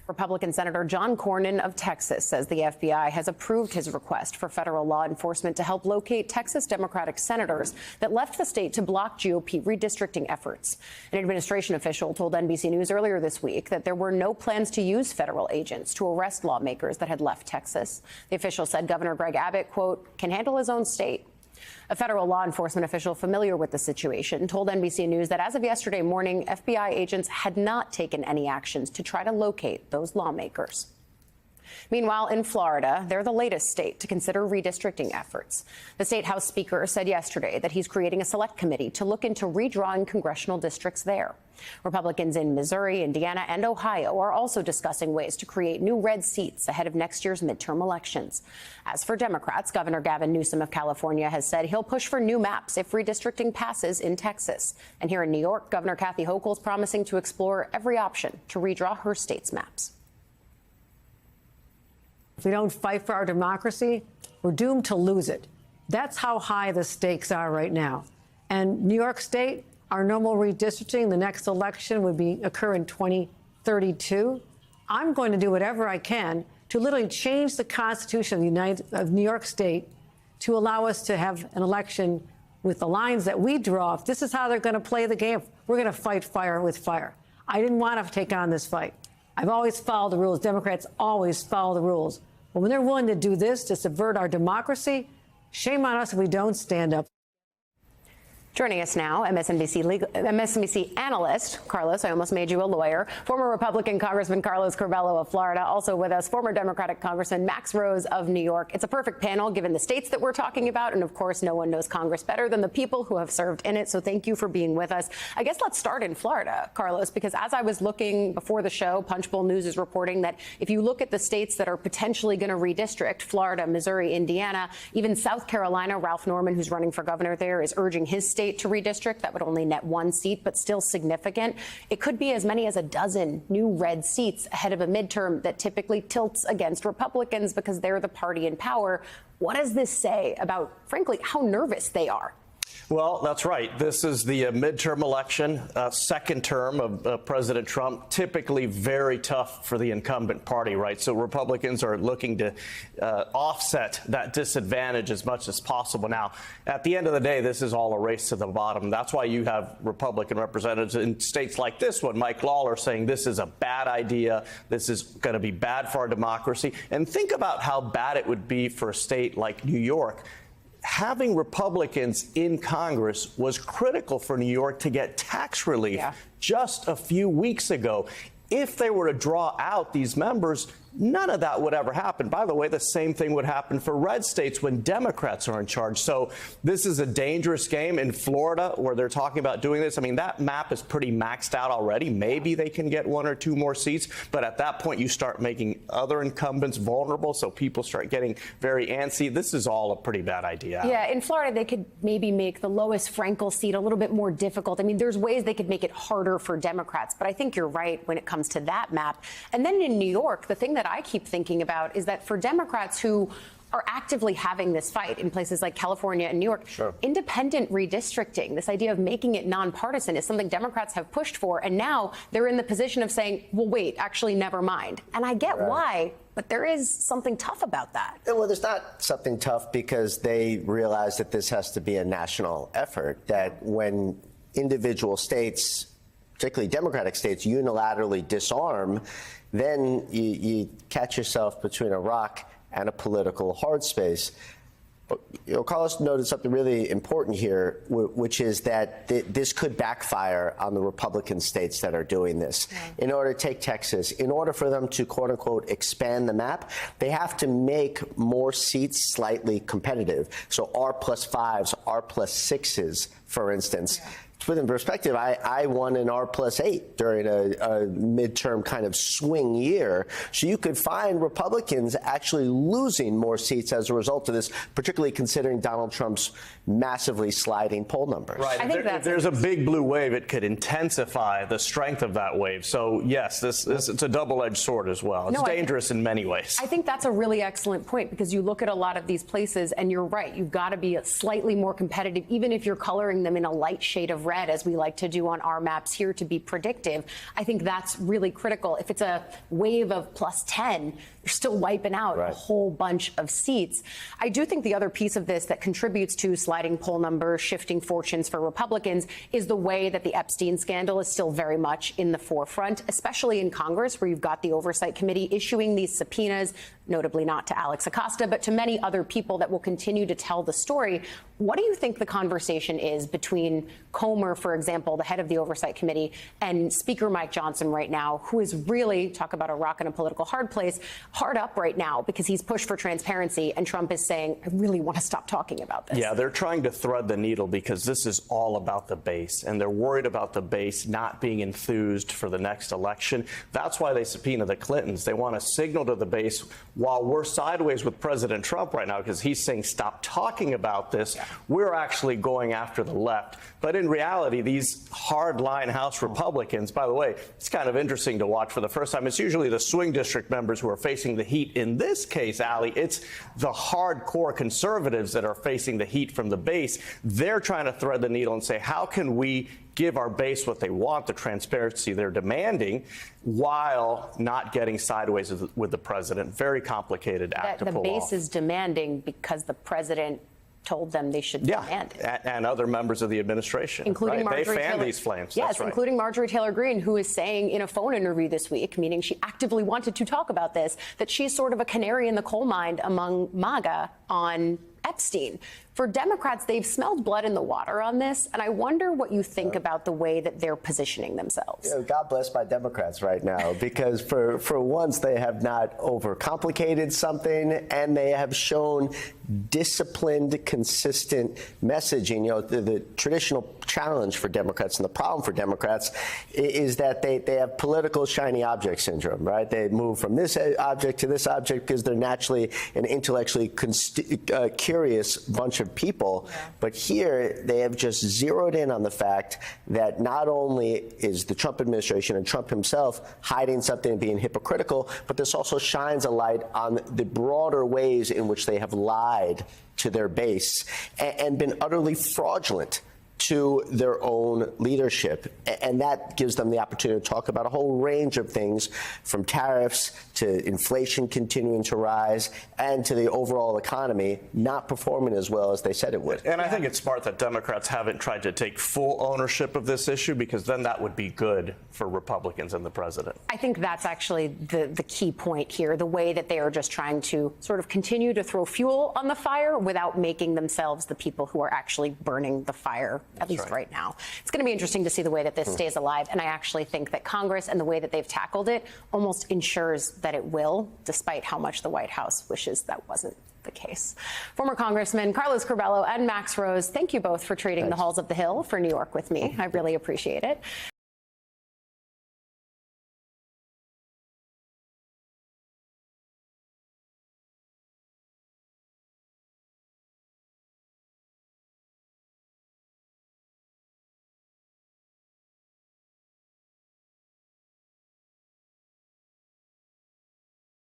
Republican Senator John Cornyn of Texas says the FBI has approved his request for federal law enforcement to help locate Texas Democratic senators that left the state to block GOP redistricting efforts. An administration official told NBC News earlier this week that there were no plans to use federal agents to arrest lawmakers that had left Texas. The official said Governor Greg Abbott, quote, can handle his own state. A federal law enforcement official familiar with the situation told NBC News that as of yesterday morning, FBI agents had not taken any actions to try to locate those lawmakers. Meanwhile, in Florida, they're the latest state to consider redistricting efforts. The state House Speaker said yesterday that he's creating a select committee to look into redrawing congressional districts there. Republicans in Missouri, Indiana, and Ohio are also discussing ways to create new red seats ahead of next year's midterm elections. As for Democrats, Governor Gavin Newsom of California has said he'll push for new maps if redistricting passes in Texas. And here in New York, Governor Kathy Hochul's promising to explore every option to redraw her state's maps. If we don't fight for our democracy, we're doomed to lose it. That's how high the stakes are right now. And New York State, our normal redistricting, the next election would occur in 2032. I'm going to do whatever I can to literally change the Constitution of New York State to allow us to have an election with the lines that we draw. If this is how they're going to play the game, we're going to fight fire with fire. I didn't want to take on this fight. I've always followed the rules. Democrats always follow the rules. But when they're willing to do this to subvert our democracy, shame on us if we don't stand up. Joining us now, MSNBC analyst, Carlos, I almost made you a lawyer, former Republican Congressman Carlos Curbelo of Florida, also with us, former Democratic Congressman Max Rose of New York. It's a perfect panel given the states that we're talking about. And of course, no one knows Congress better than the people who have served in it. So thank you for being with us. I guess let's start in Florida, Carlos, because as I was looking before the show, Punchbowl News is reporting that if you look at the states that are potentially going to redistrict, Florida, Missouri, Indiana, even South Carolina, Ralph Norman, who's running for governor there, is urging his state to redistrict. That would only net one seat, but still significant. It could be as many as a dozen new red seats ahead of a midterm that typically tilts against Republicans because they're the party in power. What does this say about, frankly, how nervous they are? Well, that's right. This is the midterm election, second term of President Trump, typically very tough for the incumbent party, right? So Republicans are looking to offset that disadvantage as much as possible. Now, at the end of the day, this is all a race to the bottom. That's why you have Republican representatives in states like this one, Mike Lawler, saying this is a bad idea. This is going to be bad for our democracy. And think about how bad it would be for a state like New York. Having Republicans in Congress was critical for New York to get tax relief just a few weeks ago. If they were to draw out these members, none of that would ever happen. By the way, the same thing would happen for red states when Democrats are in charge. So this is a dangerous game in Florida where they're talking about doing this. I mean, that map is pretty maxed out already. Maybe they can get one or two more seats. But at that point, you start making other incumbents vulnerable. So people start getting very antsy. This is all a pretty bad idea. Yeah, in Florida, they could maybe make the Lois Frankel seat a little bit more difficult. I mean, there's ways they could make it harder for Democrats. But I think you're right when it comes to that map. And then in New York, the thing that I keep thinking about is that for Democrats who are actively having this fight in places like California and New York, independent redistricting, this idea of making it nonpartisan, is something Democrats have pushed for. And now they're in the position of saying, well, wait, actually, never mind. And I get why, but there is something tough about that. Well, there's not something tough because they realize that this has to be a national effort, that when individual states, particularly Democratic states, unilaterally disarm, then you catch yourself between a rock and a political hard space. But, Carlos noted something really important here, which is that this could backfire on the Republican states that are doing this. In order to take Texas, in order for them to, quote unquote, expand the map, they have to make more seats slightly competitive. So R+5s, R+6s, for instance. To put in perspective, I won an R+8 during a midterm kind of swing year. So you could find Republicans actually losing more seats as a result of this, particularly considering Donald Trump's massively sliding poll numbers. Right. If there's a big blue wave, it could intensify the strength of that wave. So, yes, it's a double-edged sword as well. It's dangerous in many ways. I think that's a really excellent point, because you look at a lot of these places and you're right. You've got to be slightly more competitive, even if you're coloring them in a light shade of red. red, as we like to do on our maps here, to be predictive. I think that's really critical. If it's a wave of +10, you're still wiping out a whole bunch of seats. I do think the other piece of this that contributes to sliding poll numbers, shifting fortunes for Republicans, is the way that the Epstein scandal is still very much in the forefront, especially in Congress, where you've got the Oversight Committee issuing these subpoenas, notably not to Alex Acosta, but to many other people that will continue to tell the story. What do you think the conversation is between Comer, for example, the head of the Oversight Committee, and Speaker Mike Johnson right now, who is really, talk about a rock in a political hard place, hard up right now because he's pushed for transparency, and Trump is saying, I really want to stop talking about this. Yeah, they're trying to thread the needle because this is all about the base, and they're worried about the base not being enthused for the next election. That's why they subpoena the Clintons. They want to signal to the base, while we're sideways with President Trump right now because he's saying stop talking about this, we're actually going after the left. But in reality, these hardline House Republicans, by the way, it's kind of interesting to watch for the first time. It's usually the swing district members who are facing the heat. In this case, Ali, it's the hardcore conservatives that are facing the heat from the base. They're trying to thread the needle and say, how can we give our base what they want, the transparency they're demanding, while not getting sideways with the president? Very complicated act to pull off. The base is demanding because the president told them they should demand it. And other members of the administration, including Marjorie they fan Taylor. these flames. Yes, That's right. Including Marjorie Taylor Greene, who is saying in a phone interview this week, meaning she actively wanted to talk about this, that she's sort of a canary in the coal mine among MAGA on Epstein. For Democrats, they've smelled blood in the water on this, and I wonder what you think about the way that they're positioning themselves. You know, God bless my Democrats right now, because for once they have not overcomplicated something, and they have shown disciplined, consistent messaging. You know, the traditional challenge for Democrats and the problem for Democrats is that they have political shiny object syndrome, right? They move from this object to this object because they're naturally an intellectually curious bunch of people. Yeah. But here they have just zeroed in on the fact that not only is the Trump administration and Trump himself hiding something and being hypocritical, but this also shines a light on the broader ways in which they have lied to their base and been utterly fraudulent to their own leadership. And that gives them the opportunity to talk about a whole range of things, from tariffs to inflation continuing to rise and to the overall economy not performing as well as they said it would. And I think it's smart that Democrats haven't tried to take full ownership of this issue, because then that would be good for Republicans and the president. I think that's actually the key point here, the way that they are just trying to sort of continue to throw fuel on the fire without making themselves the people who are actually burning the fire, at least right now. It's going to be interesting to see the way that this stays alive. And I actually think that Congress and the way that they've tackled it almost ensures that it will, despite how much the White House wishes that wasn't the case. Former Congressman Carlos Curbelo and Max Rose, thank you both for trading the halls of the Hill for New York with me. I really appreciate it.